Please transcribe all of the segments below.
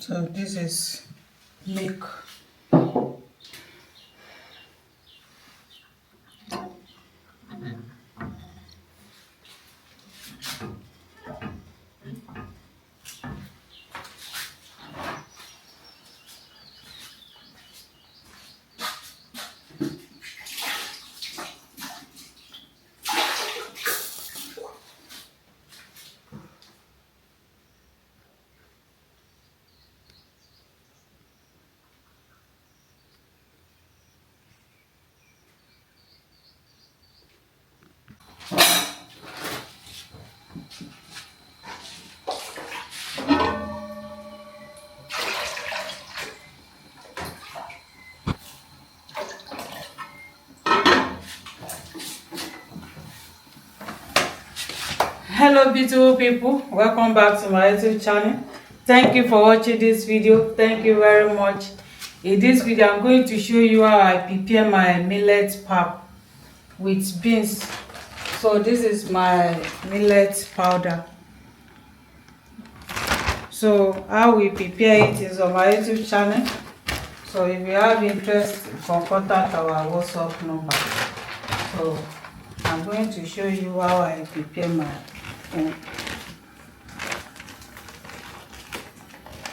So this is milk. Hello beautiful people, welcome back to my YouTube channel. Thank you for watching this video. Thank you very much. In this video I'm going to show you how I prepare my millet pap with beans. So this is my millet powder. So how we prepare it is on my YouTube channel. So if you have interest, you can contact our WhatsApp number. So I'm going to show you how I prepare my own.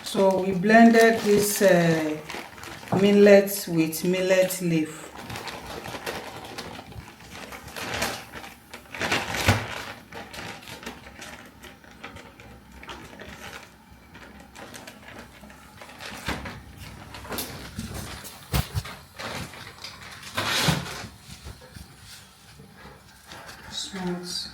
So we blended this millet with millet leaf. Smooth.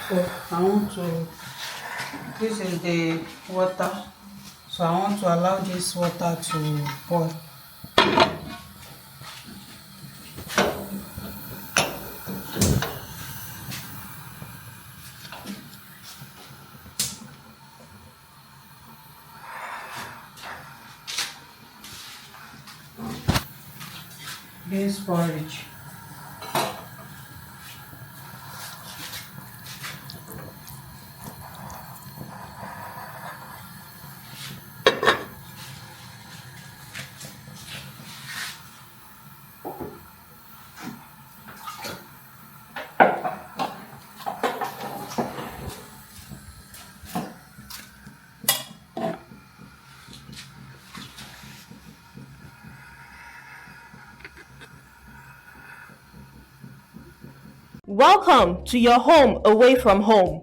So I want to, this is the water, so I want to allow this water to boil. Beans porridge. Welcome to your home away from home.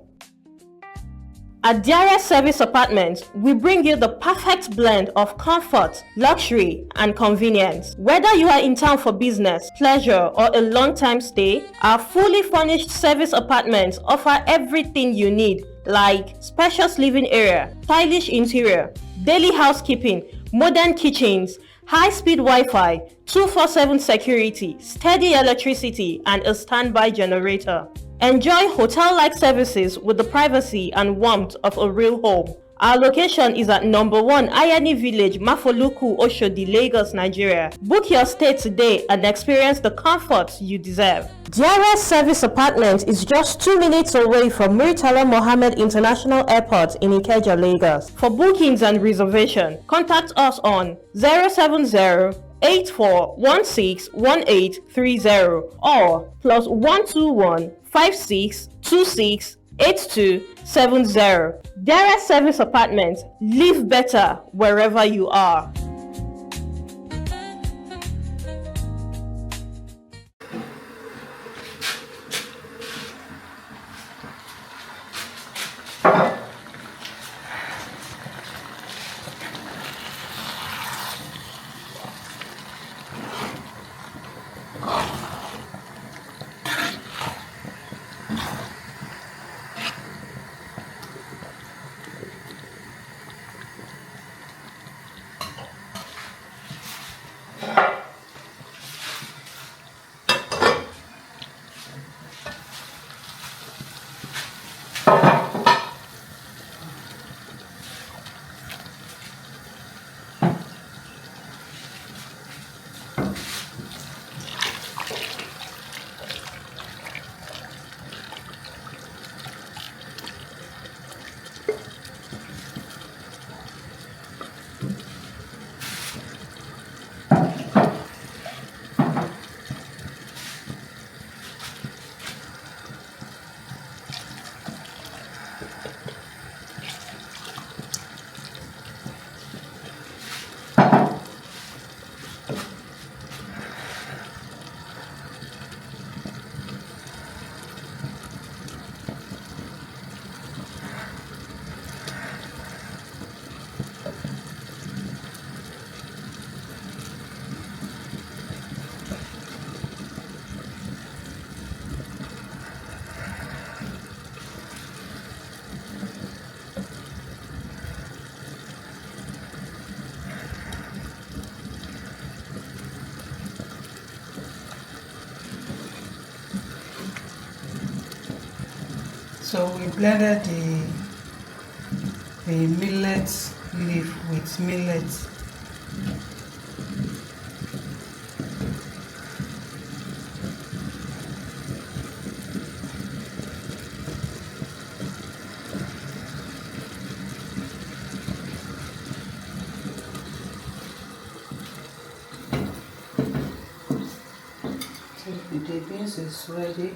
At Dearest Service Apartments, we bring you the perfect blend of comfort, luxury, and convenience. Whether you are in town for business, pleasure, or a long-time stay, our fully furnished service apartments offer everything you need, like spacious living area, stylish interior, daily housekeeping, modern kitchens, high-speed Wi-Fi, 24/7 security, steady electricity, and a standby generator. Enjoy hotel-like services with the privacy and warmth of a real home. Our location is at number 1 Ayani Village, Mafoluku, Oshodi, Lagos, Nigeria. Book your stay today and experience the comfort you deserve. Dearest Service Apartment is just 2 minutes away from Murtala Mohammed International Airport in Ikeja, Lagos. For bookings and reservation, contact us on 070-8416-1830 or +121 5626 8270. Dearest Service Apartments. Live better wherever you are. So we blended the millet leaf with millet. So the beans is ready.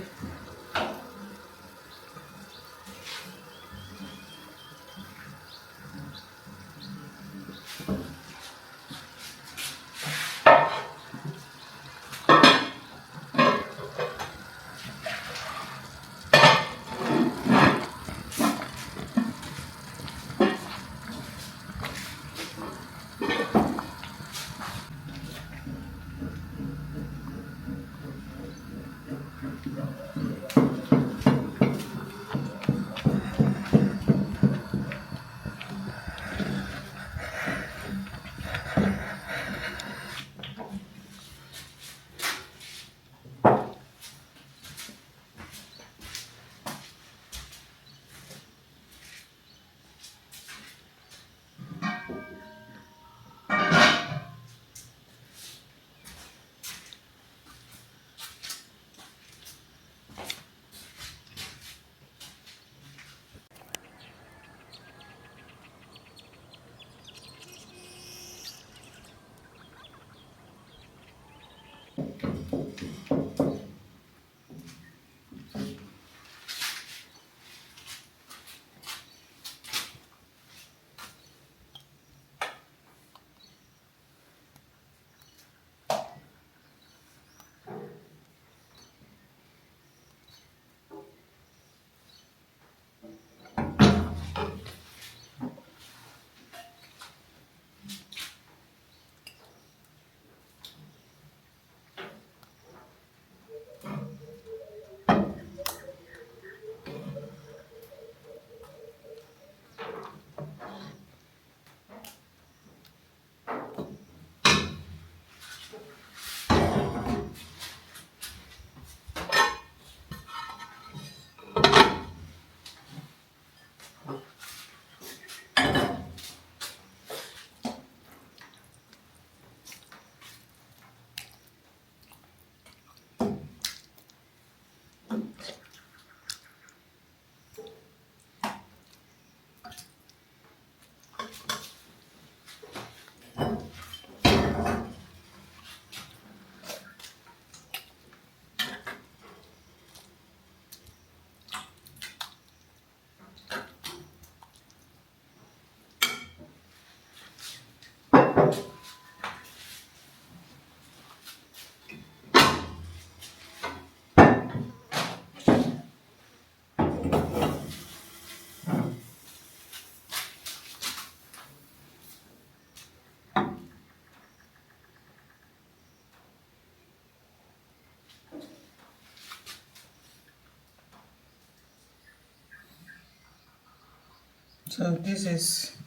So this is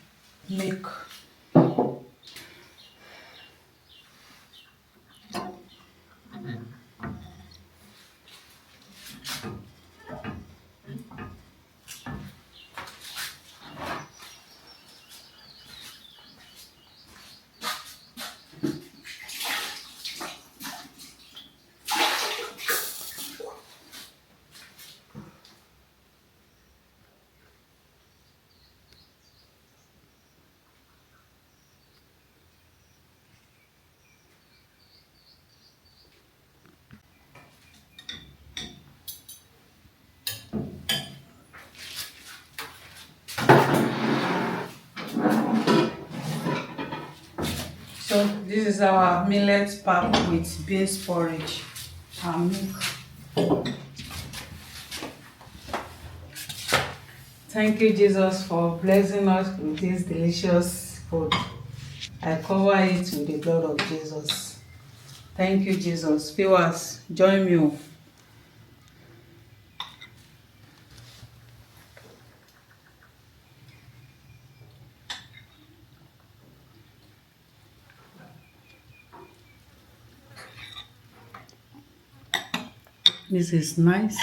milk. So this is our millet pap with beans porridge and milk. Thank you, Jesus, for blessing us with this delicious food. I cover it with the blood of Jesus. Thank you, Jesus. Viewers, join me. This is nice.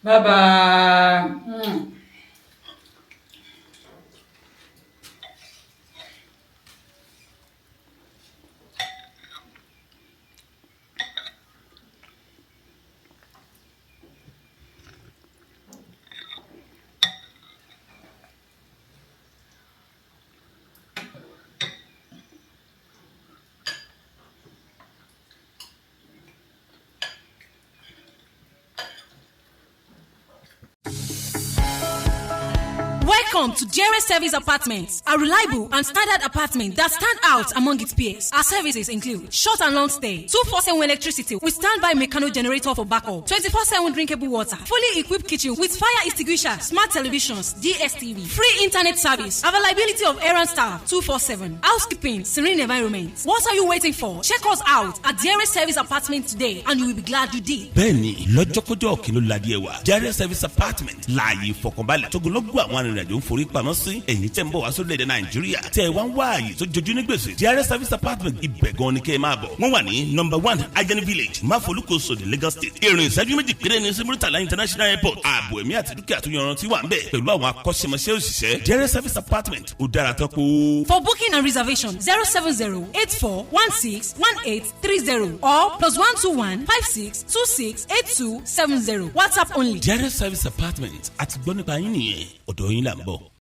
Bye bye. Welcome to Dearest Service Apartments, a reliable and standard apartment that stand out among its peers. Our services include short and long stay, 24/7 electricity with standby mechanical generator for backup, 24/7 drinkable water, fully equipped kitchen with fire extinguisher, smart televisions, DSTV, free internet service, availability of errand staff 247, housekeeping, serene environment. What are you waiting for? Check us out at Dearest Service Apartment today and you will be glad you did. Bẹ́ẹ̀ni lọ́jọ́kọ́jọ́ kí ló ladìẹ wa Dearest Service Apartment láàyè ìfọkànbalẹ̀ tógunlọ́gbọ̀ àwọn arìnrìn-àjò ń forí pamọ́ sí ẹ̀yin tẹ́ ń bọ̀ wá sórílẹ̀-èdè Nàìjíríà tẹ́ ẹ wá ń wá ààyè tó jojú ní gbèsè Dearest Service Apartment ibẹ̀ gan ni kẹ́ ẹ máa bọ̀. Wọ́n wà ní #1 Ajani Village Máfolúkòsò ní Lagos State. Ìrìn ìṣẹ́jú méjì péré ní sí Murtala International Airport. Ààbò ẹ̀mí àti dúkìá tó yanrantí wà ń bẹ̀ pẹ̀lú àwọn akọ́ṣẹ́mọṣẹ́ òṣìṣẹ́. Dearest Service Apartment ó dára tán kó. For booking and reservation 070-8416-1830 or +121 56268270. WhatsApp only. Dearest Service Apartment àti gbọ́ nípa yín nìyẹn ọ̀dọ̀ yín là ń bọ̀.